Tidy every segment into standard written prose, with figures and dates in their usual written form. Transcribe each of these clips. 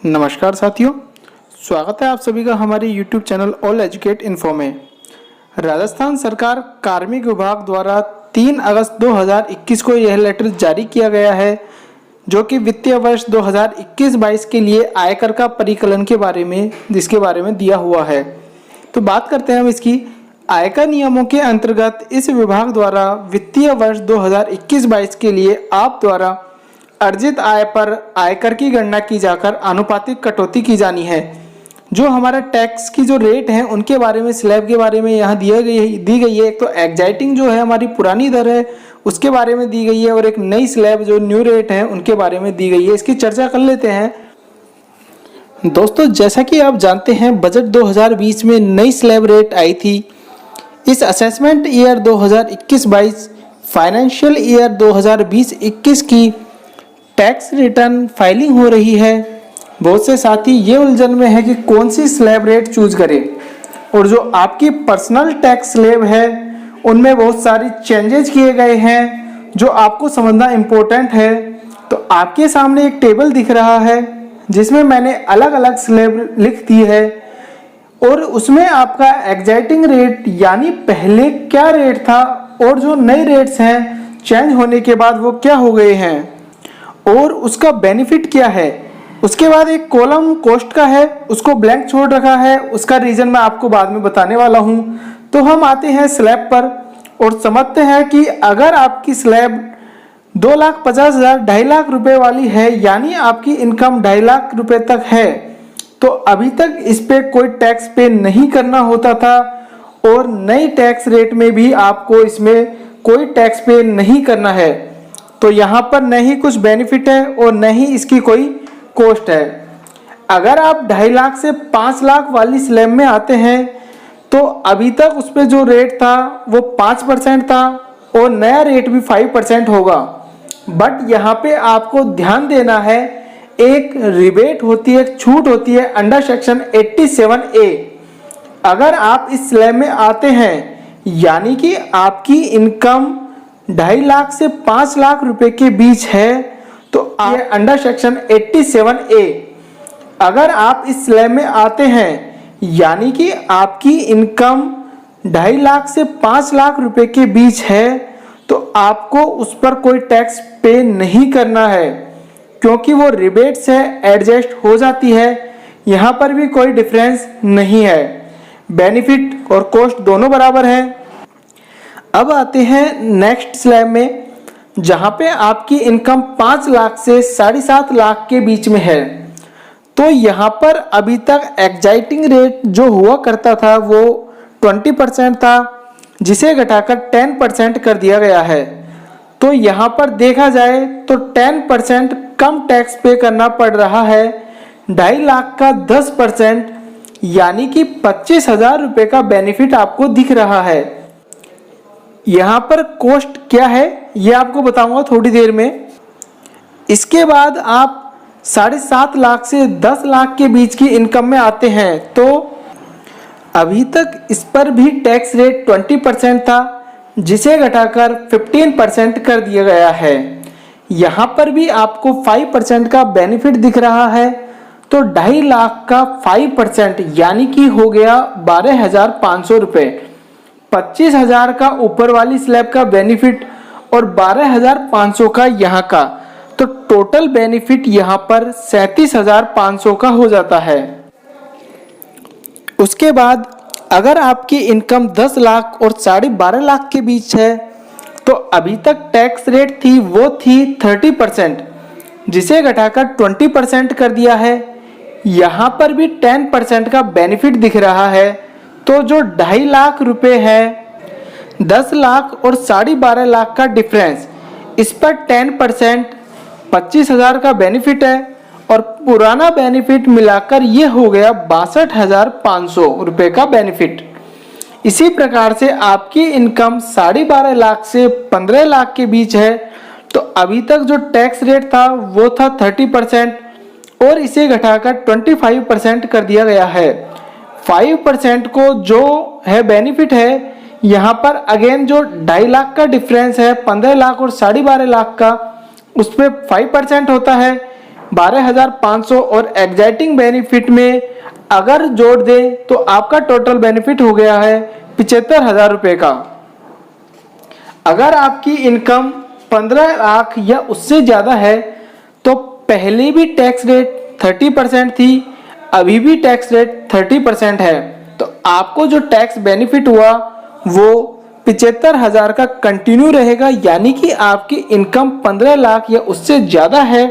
नमस्कार साथियों, स्वागत है आप सभी का हमारे YouTube channel all educate info में। राजस्थान सरकार कार्मिक विभाग द्वारा 3 अगस्त 2021 को यह लेटर जारी किया गया है, जो कि वित्तीय वर्ष 2021-22 के लिए आयकर का परिकलन के बारे में दिया हुआ है। तो बात करते हैं हम इसकी। आयकर नियमों के अंतर्गत इस विभाग द्वारा वित्तीय वर्ष 2021-22 के लिए आप द्वारा अर्जित आय पर आयकर की गणना की जाकर आनुपातिक कटौती की जानी है। जो हमारा टैक्स की जो रेट है उनके बारे में, स्लैब के बारे में यहाँ दी गई है। एक तो एग्जाइटिंग जो है हमारी पुरानी दर है उसके बारे में दी गई है, और एक नई स्लैब जो न्यू रेट है उनके बारे में दी गई है। इसकी चर्चा कर लेते हैं। दोस्तों, जैसा कि आप जानते हैं, बजट 2020 में नई स्लैब रेट आई थी। इस असेसमेंट ईयर 2021-22 फाइनेंशियल ईयर 2020-21 की टैक्स रिटर्न फाइलिंग हो रही है। बहुत से साथी ये उलझन में है कि कौन सी स्लैब रेट चूज करें, और जो आपकी पर्सनल टैक्स स्लैब है उनमें बहुत सारी चेंजेस किए गए हैं जो आपको समझना इम्पोर्टेंट है। तो आपके सामने एक टेबल दिख रहा है जिसमें मैंने अलग अलग स्लैब लिख दी है, और उसमें आपका एग्जाइटिंग रेट यानी पहले क्या रेट था और जो नए रेट्स हैं चेंज होने के बाद वो क्या हो गए हैं और उसका बेनिफिट क्या है। उसके बाद एक कॉलम कॉस्ट का है, उसको ब्लैंक छोड़ रखा है। उसका रीजन मैं आपको बाद में बताने वाला हूं। तो हम आते हैं स्लैब पर और समझते हैं कि अगर आपकी स्लैब 2,50,000 2.5 लाख रुपए वाली है, यानी आपकी इनकम 2.5 लाख रुपए तक है, तो अभी तक इस पे कोई टैक्स पे नहीं करना होता था, और नई टैक्स रेट में भी आपको इसमें कोई टैक्स पे नहीं करना है। तो यहाँ पर न ही कुछ बेनिफिट है और न ही इसकी कोई कॉस्ट है। अगर आप 2.5 लाख से 5 लाख वाली स्लैब में आते हैं तो अभी तक उस पर जो रेट था वो 5% था, और नया रेट भी 5% होगा। बट यहाँ पे आपको ध्यान देना है, एक रिबेट होती है, एक छूट होती है अंडर सेक्शन 87A। अगर आप इस स्लैब में आते हैं यानी कि आपकी इनकम 2.5 लाख से 5 लाख रुपए के बीच है, तो ये अंडर सेक्शन 87A। अगर आप इस स्लैब में आते हैं यानी कि आपकी इनकम 2.5 लाख से 5 लाख रुपए के बीच है, तो आपको उस पर कोई टैक्स पे नहीं करना है, क्योंकि वो रिबेट से एडजस्ट हो जाती है। यहाँ पर भी कोई डिफरेंस नहीं है, बेनिफिट और कॉस्ट दोनों बराबर हैं। अब आते हैं नेक्स्ट स्लैब में, जहां पे आपकी इनकम 5 लाख से 7.5 लाख के बीच में है। तो यहाँ पर अभी तक एग्जाइटिंग रेट जो हुआ करता था वो 20% था, जिसे घटाकर 10% कर दिया गया है। तो यहाँ पर देखा जाए तो 10% कम टैक्स पे करना पड़ रहा है। 2.5 लाख का 10% यानी कि 25,000 रुपये का बेनिफिट आपको दिख रहा है। यहाँ पर कॉस्ट क्या है ये आपको बताऊंगा थोड़ी देर में। इसके बाद आप 7.5 लाख से 10 लाख के बीच की इनकम में आते हैं, तो अभी तक इस पर भी टैक्स रेट 20% था, जिसे घटाकर 15% कर दिया गया है। यहाँ पर भी आपको 5% का बेनिफिट दिख रहा है। तो 2.5 लाख का 5% यानी कि हो गया 12,500 रुपये। 25,000 का ऊपर वाली स्लैब का बेनिफिट और 12,500 का यहाँ का, तो टोटल बेनिफिट यहाँ पर 37,500 का हो जाता है। उसके बाद अगर आपकी इनकम 10 लाख और 12.5 लाख के बीच है, तो अभी तक टैक्स रेट थी वो थी 30%, जिसे घटाकर 20% कर दिया है। यहाँ पर भी 10% का बेनिफिट दिख रहा है। तो जो 2.5 लाख रुपए है, 10 लाख और 12.5 लाख का डिफरेंस, इस पर 10% 25,000 का बेनिफिट है, और पुराना बेनिफिट मिलाकर ये हो गया 62,500 रुपये का बेनिफिट। इसी प्रकार से आपकी इनकम 12.5 लाख से 15 लाख के बीच है, तो अभी तक जो टैक्स रेट था वो था 30%, और इसे घटाकर 25% कर दिया गया है। 5% को जो है बेनिफिट है, यहाँ पर अगेन जो 2.5 लाख का डिफरेंस है 15 लाख और 12.5 लाख का, उसमें 5% होता है। 12,500 और एग्जाइटिंग बेनिफिट में अगर जोड़ दें तो आपका टोटल बेनिफिट हो गया है 75,000 रुपये का। अगर आपकी इनकम 15 लाख या उससे ज़्यादा है तो पहले भी टैक्स रेट 30% थी, अभी भी टैक्स रेट 30% है, तो आपको जो टैक्स बेनिफिट हुआ वो 75,000 का कंटिन्यू रहेगा। यानी कि आपकी इनकम 15 लाख या उससे ज़्यादा है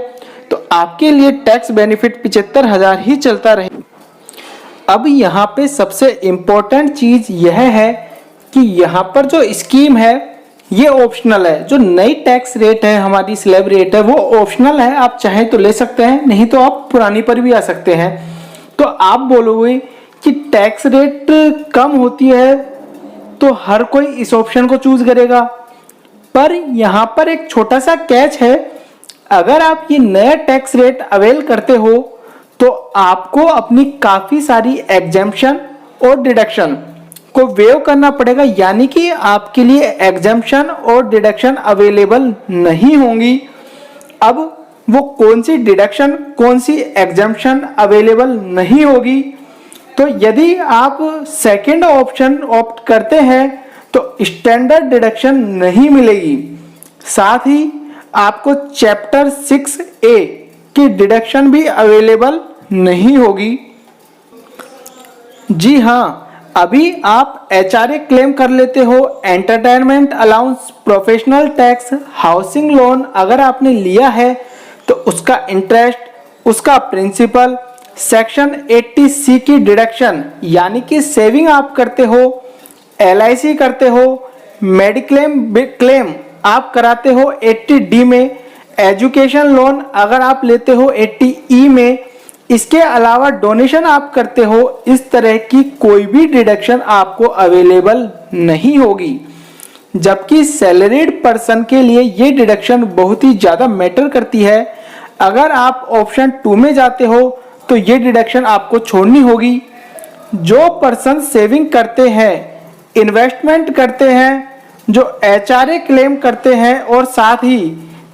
तो आपके लिए टैक्स बेनिफिट 75,000 ही चलता रहे। अब यहाँ पे सबसे इम्पोर्टेंट चीज़ यह है कि यहाँ पर जो स्कीम है ये ऑप्शनल है। जो नई टैक्स रेट है, हमारी स्लैब रेट है, वो ऑप्शनल है। आप चाहे तो ले सकते हैं, नहीं तो आप पुरानी पर भी आ सकते हैं। तो आप बोलोगे कि टैक्स रेट कम होती है तो हर कोई इस ऑप्शन को चूज करेगा, पर यहाँ पर एक छोटा सा कैच है। अगर आप ये नया टैक्स रेट अवेल करते हो तो आपको अपनी काफ़ी सारी एग्जेम्पशन और डिडक्शन को वेव करना पड़ेगा। यानी कि आपके लिए एग्जेम्पशन और डिडक्शन अवेलेबल नहीं होंगी। अब वो कौन सी डिडक्शन, कौन सी एग्जेम्पशन अवेलेबल नहीं होगी, तो यदि आप सेकंड ऑप्शन ऑप्ट करते हैं तो स्टैंडर्ड डिडक्शन नहीं मिलेगी। साथ ही आपको चैप्टर 6A की डिडक्शन भी अवेलेबल नहीं होगी। जी हाँ, अभी आप HRA क्लेम कर लेते हो, entertainment allowance, professional tax, housing loan अगर आपने लिया है तो उसका इंटरेस्ट, उसका प्रिंसिपल, सेक्शन 80C की डिडक्शन यानी कि सेविंग आप करते हो, LIC करते हो, मेडिक्लेम क्लेम आप कराते हो 80D में, एजुकेशन लोन अगर आप लेते हो 80E में, इसके अलावा डोनेशन आप करते हो, इस तरह की कोई भी डिडक्शन आपको अवेलेबल नहीं होगी। जबकि सैलरीड पर्सन के लिए ये डिडक्शन बहुत ही ज़्यादा मैटर करती है। अगर आप ऑप्शन 2 में जाते हो तो ये डिडक्शन आपको छोड़नी होगी। जो पर्सन सेविंग करते हैं, इन्वेस्टमेंट करते हैं, जो HRA क्लेम करते हैं और साथ ही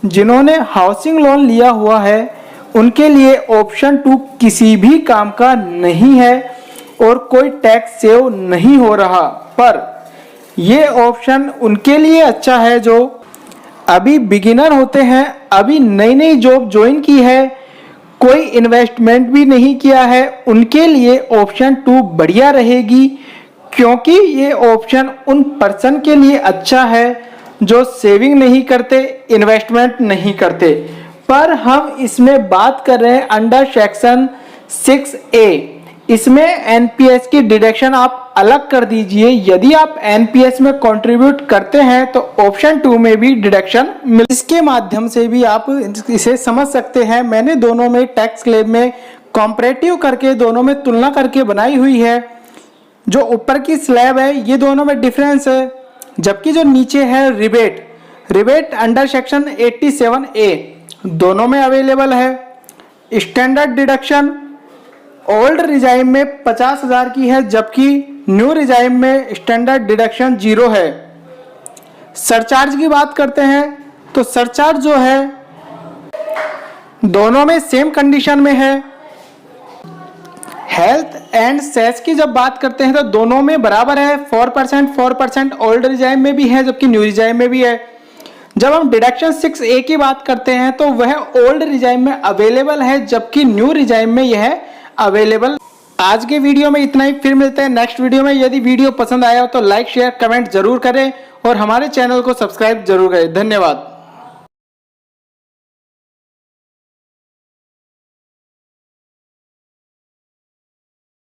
जिन्होंने हाउसिंग लोन लिया हुआ है, उनके लिए ऑप्शन 2 किसी भी काम का नहीं है और कोई टैक्स सेव नहीं हो रहा। पर ये ऑप्शन उनके लिए अच्छा है जो अभी बिगिनर होते हैं, अभी नई नई जॉब ज्वाइन की है, कोई इन्वेस्टमेंट भी नहीं किया है, उनके लिए ऑप्शन 2 बढ़िया रहेगी। क्योंकि ये ऑप्शन उन पर्सन के लिए अच्छा है जो सेविंग नहीं करते, इन्वेस्टमेंट नहीं करते। पर हम इसमें बात कर रहे हैं अंडर सेक्शन 6A। इसमें NPS की डिडक्शन आप अलग कर दीजिए। यदि आप NPS में कंट्रीब्यूट करते हैं तो ऑप्शन 2 में भी डिडक्शन मिल, इसके माध्यम से भी आप इसे समझ सकते हैं। मैंने दोनों में टैक्स क्लेम में कॉम्परेटिव करके दोनों में तुलना करके बनाई हुई है। जो ऊपर की स्लैब है ये दोनों में डिफरेंस है, जबकि जो नीचे है रिबेट अंडर सेक्शन 87A दोनों में अवेलेबल है। स्टैंडर्ड डिडक्शन ओल्ड रिजाइम में 50,000 की है, जबकि न्यू रिजाइम में स्टैंडर्ड डिडक्शन 0 है। सरचार्ज की बात करते हैं तो सरचार्ज जो है दोनों में सेम कंडीशन में है। हेल्थ एंड सेस की जब बात करते हैं तो दोनों में बराबर है, 4% ओल्ड रिजाइम में भी है जबकि न्यू रिजाइम में भी है। जब हम डिडक्शन 6A की बात करते हैं तो वह ओल्ड रिजाइम में अवेलेबल है जबकि न्यू रिजाइम में यह अवेलेबल। आज के वीडियो में इतना ही, फिर मिलते हैं नेक्स्ट वीडियो में। यदि वीडियो पसंद आया हो तो लाइक शेयर कमेंट जरूर करें और हमारे चैनल को सब्सक्राइब जरूर करें। धन्यवाद।